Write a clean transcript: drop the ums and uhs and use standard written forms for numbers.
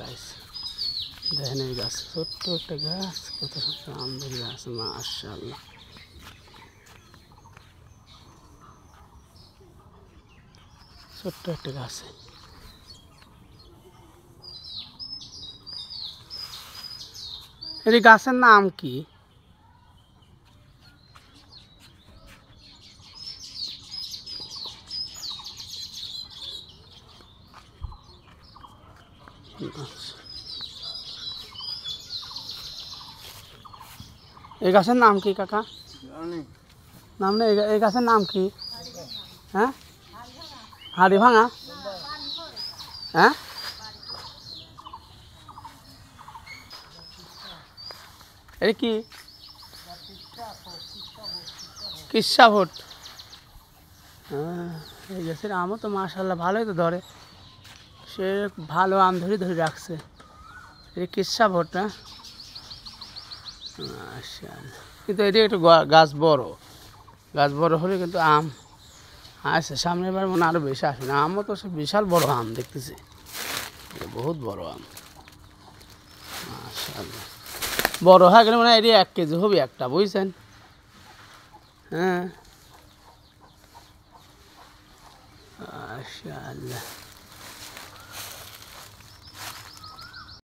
গাছ দেখেন, এই গাছ ছোট্ট একটা গাছ, কত সুন্দর আমের গাছ, মাশাআল্লাহ। ছোট্ট একটা গাছ। এই গাছের নাম কি? এই গাছের নাম কি কাকা? নাম নেই। এই গাছের নাম কি? হ্যাঁ, হাড়ি ভাঙা। হ্যাঁ, এটা কি? কিসা ভোট। হ্যাঁ, এই গাছের আমও তো মাশাআল্লাহ ভালোই তো ধরে, সে ভালো আম ধরে ধরে রাখছে। এটা কিসা ভোট না? মাশাআল্লাহ। কিন্তু এটা একটু গাছ বড়, গাছ বড় হলে কিন্তু আম আসে। সামনের বার মনে আরও বেশি আসে না। আমও তো সে বিশাল বড় আম দেখতেছি, বহুত বড় আম, মাশাআল্লাহ। বড় হয়ে গেলে মানে এটি 1 কেজি হবে একটা, বুঝছেন? হ্যাঁ, মাশাআল্লাহ।